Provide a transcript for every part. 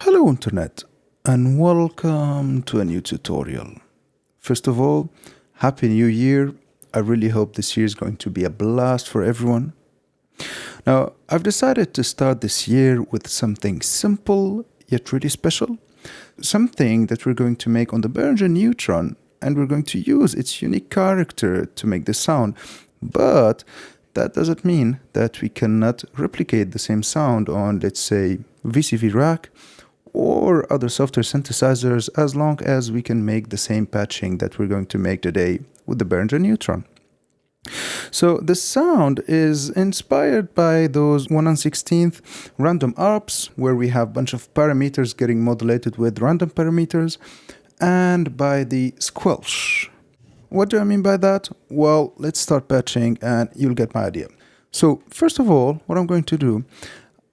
Hello Internet, and welcome to a new tutorial. First of all, Happy New Year. I really hope this year is going to be a blast for everyone. Now, I've decided to start this year with something simple yet really special. Something that we're going to make on the Behringer Neutron, and we're going to use its unique character to make the sound. But that doesn't mean that we cannot replicate the same sound on, let's say, VCV rack or other software synthesizers, as long as we can make the same patching that we're going to make today with the Behringer Neutron. So the sound is inspired by those 1/16 random ARPs, where we have a bunch of parameters getting modulated with random parameters, and by the Squelch. What do I mean by that? Well, let's start patching and you'll get my idea. So first of all, what I'm going to do,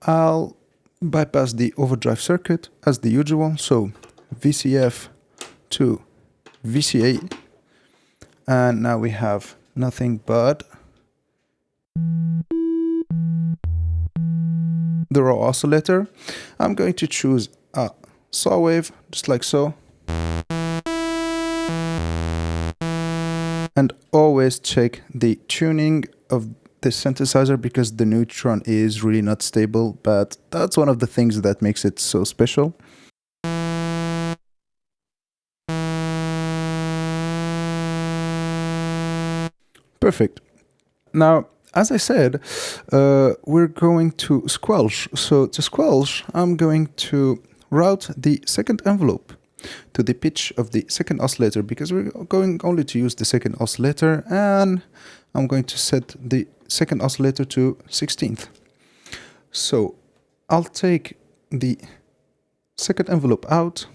I'll bypass the overdrive circuit as the usual. So VCF to VCA, and now we have nothing but the raw oscillator. I'm going to choose a saw wave, just like so. And always check the tuning of the synthesizer, because the Neutron is really not stable, but that's one of the things that makes it so special. Perfect. Now, as I said, we're going to squelch. So to squelch, I'm going to route the second envelope to the pitch of the second oscillator, because we're going only to use the second oscillator, and I'm going to set the second oscillator to 16th. So I'll take the second envelope out.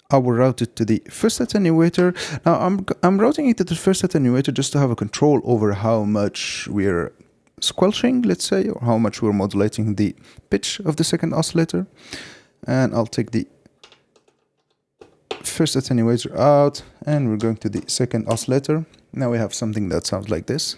I will route it to the first attenuator. Now I'm routing it to the first attenuator just to have a control over how much we're squelching, let's say, or how much we're modulating the pitch of the second oscillator. And I'll take the first attenuator out, and we're going to the second oscillator. Now we have something that sounds like this.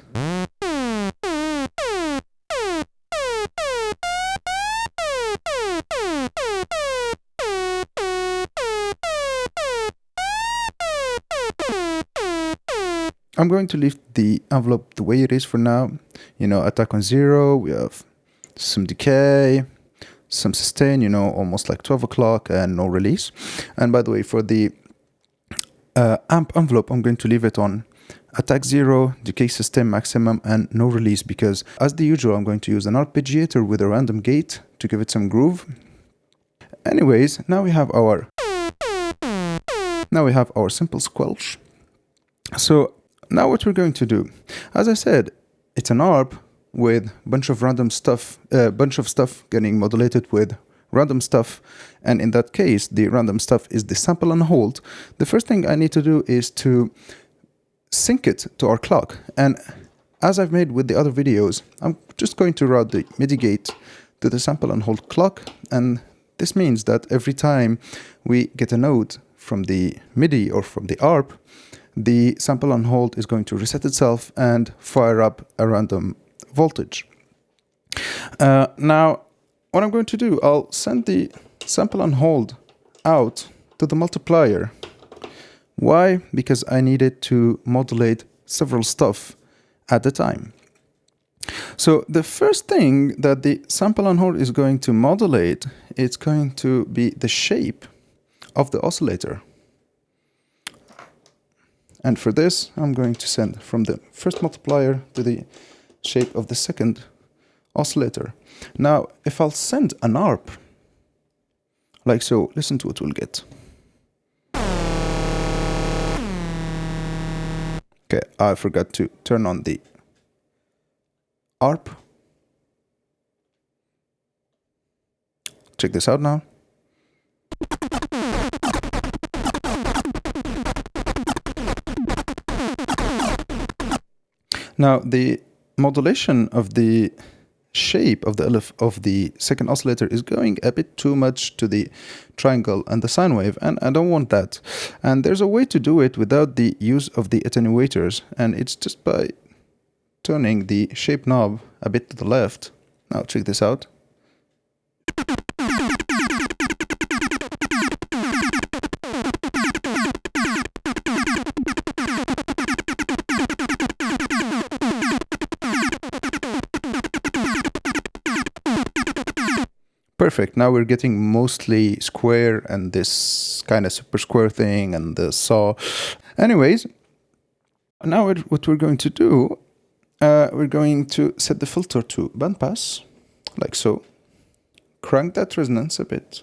I'm going to leave the envelope the way it is for now. You know, attack on 0, we have some decay, some sustain, you know, almost like 12 o'clock, and no release. And by the way, for the amp envelope, I'm going to leave it on attack 0, decay sustain maximum, and no release, because as the usual, I'm going to use an arpeggiator with a random gate to give it some groove. Anyways, now we have our simple squelch. So now what we're going to do, as I said, it's an ARP with a bunch of random stuff, getting modulated with random stuff. And in that case, the random stuff is the sample and hold. The first thing I need to do is to sync it to our clock. And as I've made with the other videos, I'm just going to route the MIDI gate to the sample and hold clock. And this means that every time we get a note from the MIDI or from the ARP, the sample and hold is going to reset itself and fire up a random voltage. Now, what I'm going to do, I'll send the sample and hold out to the multiplier. Why? Because I need it to modulate several stuff at a time. So the first thing that the sample and hold is going to modulate, it's going to be the shape of the oscillator. And for this, I'm going to send from the first multiplier to the shape of the second oscillator. Now, if I'll send an ARP, like so, listen to what we'll get. Okay, I forgot to turn on the ARP. Check this out now. Now, the modulation of the shape of the second oscillator is going a bit too much to the triangle and the sine wave, and I don't want that. And there's a way to do it without the use of the attenuators, and it's just by turning the shape knob a bit to the left. Now check this out. Perfect. Now we're getting mostly square and this kind of super square thing and the saw. Anyways, now what we're going to do, we're going to set the filter to bandpass, like so. Crank that resonance a bit.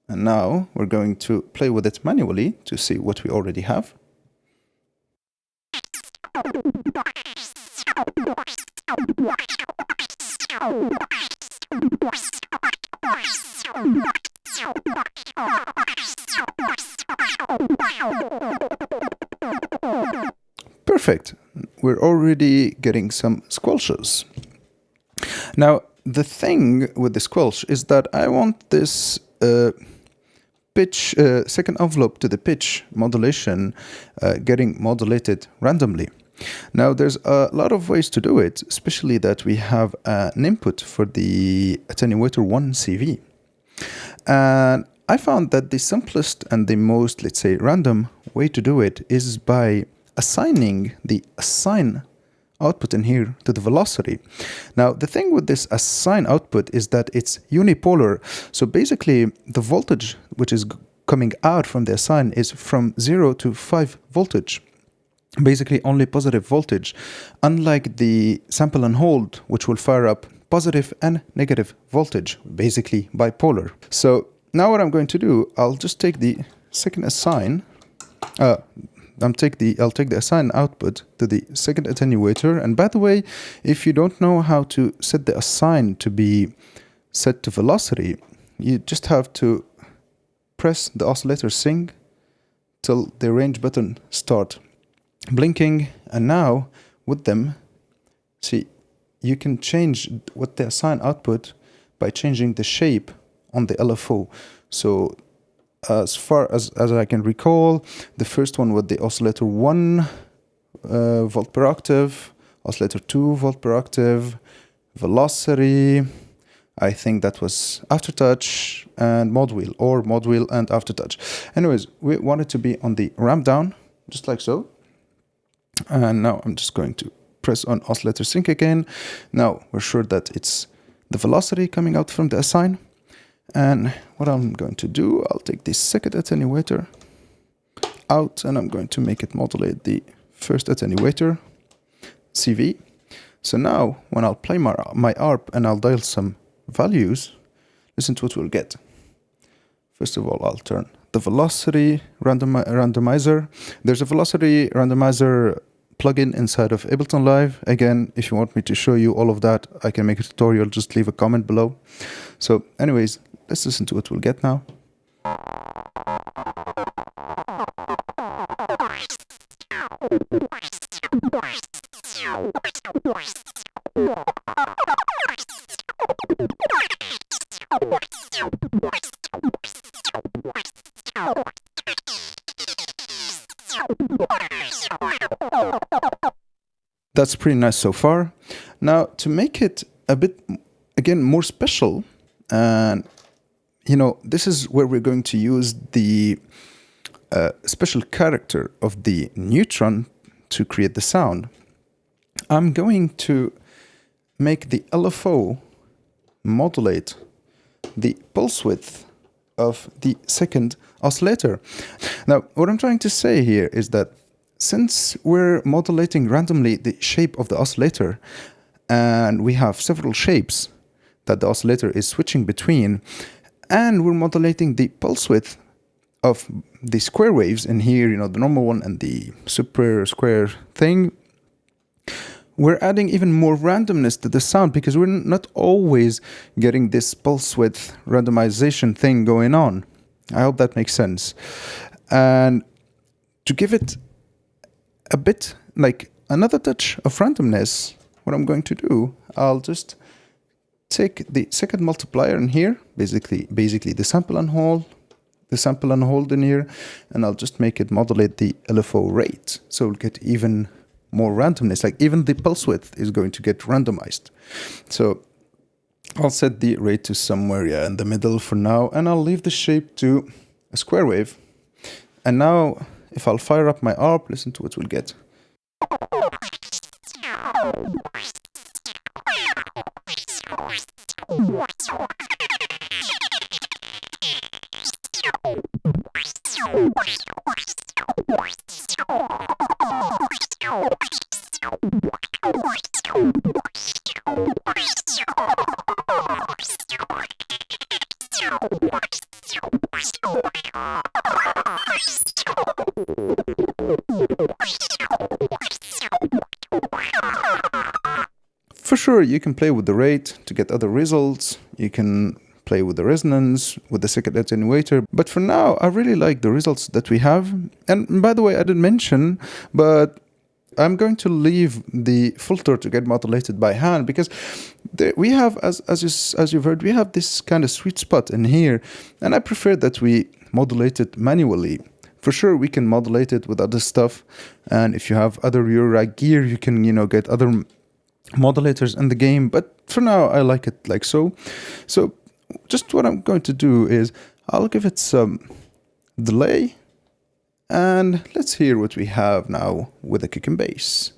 And now we're going to play with it manually to see what we already have. Perfect. We're already getting some squelches. Now, the thing with the squelch is that I want this pitch, second envelope to the pitch modulation getting modulated randomly. Now, there's a lot of ways to do it, especially that we have an input for the attenuator 1 CV. And I found that the simplest and the most, let's say, random way to do it is by assigning the assign output in here to the velocity. Now, the thing with this assign output is that it's unipolar. So basically, the voltage which is coming out from the assign is from 0 to 5 voltage. Basically, only positive voltage, unlike the sample and hold, which will fire up positive and negative voltage, basically bipolar. So now what I'm going to do, I'll just take the second assign. I'll take the assign output to the second attenuator. And by the way, if you don't know how to set the assign to be set to velocity, you just have to press the oscillator sing till the range button start blinking. And now with them, see, you can change what the assign output by changing the shape on the LFO. So as far as I can recall, the first one with the oscillator 1 volt per octave, oscillator 2 volt per octave, velocity, I think that was aftertouch, and mod wheel, or mod wheel and aftertouch. Anyways, we want it to be on the ramp down, just like so. And now I'm just going to press on oscillator sync again. Now we're sure that it's the velocity coming out from the assign. And what I'm going to do, I'll take the second attenuator out and I'm going to make it modulate the first attenuator, CV. So now when I'll play my ARP and I'll dial some values, listen to what we'll get. First of all, I'll turn the velocity randomizer. There's a velocity randomizer plugin inside of Ableton Live. Again, if you want me to show you all of that, I can make a tutorial, just leave a comment below. So anyways, let's listen to what we'll get now. That's pretty nice so far. Now, to make it a bit, again, more special, and you know, this is where we're going to use the special character of the neutron to create the sound. I'm going to make the LFO modulate the pulse width of the second oscillator. Now, what I'm trying to say here is that since we're modulating randomly the shape of the oscillator, and we have several shapes that the oscillator is switching between, and we're modulating the pulse width of the square waves in here, you know, the normal one and the super square thing, we're adding even more randomness to the sound because we're not always getting this pulse width randomization thing going on. I hope that makes sense. And to give it a bit like another touch of randomness, what I'm going to do, I'll just take the second multiplier in here, basically the sample and hold in here, and I'll just make it modulate the LFO rate. So we'll get even more randomness, like even the pulse width is going to get randomized. So I'll set the rate to somewhere in the middle for now, and I'll leave the shape to a square wave. And now if I'll fire up my ARP, listen to what we'll get. For sure, you can play with the rate to get other results. You can play with the resonance, with the second attenuator. But for now, I really like the results that we have. And by the way, I didn't mention, but I'm going to leave the filter to get modulated by hand because we have, as you've heard, we have this kind of sweet spot in here. And I prefer that we modulate it manually. For sure, we can modulate it with other stuff. And if you have other Euro gear, you can, get other modulators in the game, but for now I like it like so. So just what I'm going to do is I'll give it some delay and let's hear what we have now with the kick and bass.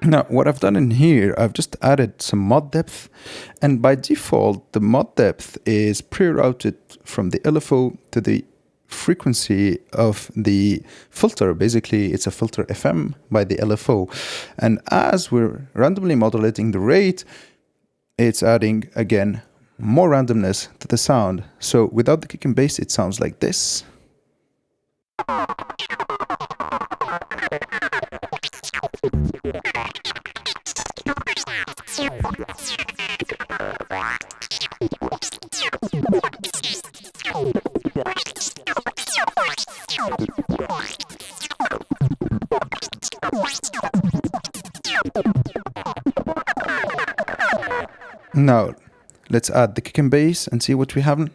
Now, what I've done in here, I've just added some mod depth, and by default, the mod depth is pre-routed from the LFO to the frequency of the filter. Basically, it's a filter FM by the LFO. And as we're randomly modulating the rate, it's adding, again, more randomness to the sound. So without the kick and bass, it sounds like this. Now, let's add the kick and bass and see what we have.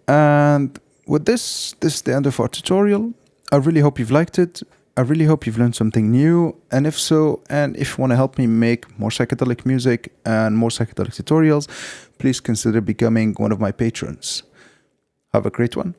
And with this is the end of our tutorial. I really hope you've liked it. I really hope you've learned something new. And if so, and if you want to help me make more psychedelic music and more psychedelic tutorials, please consider becoming one of my patrons. Have a great one.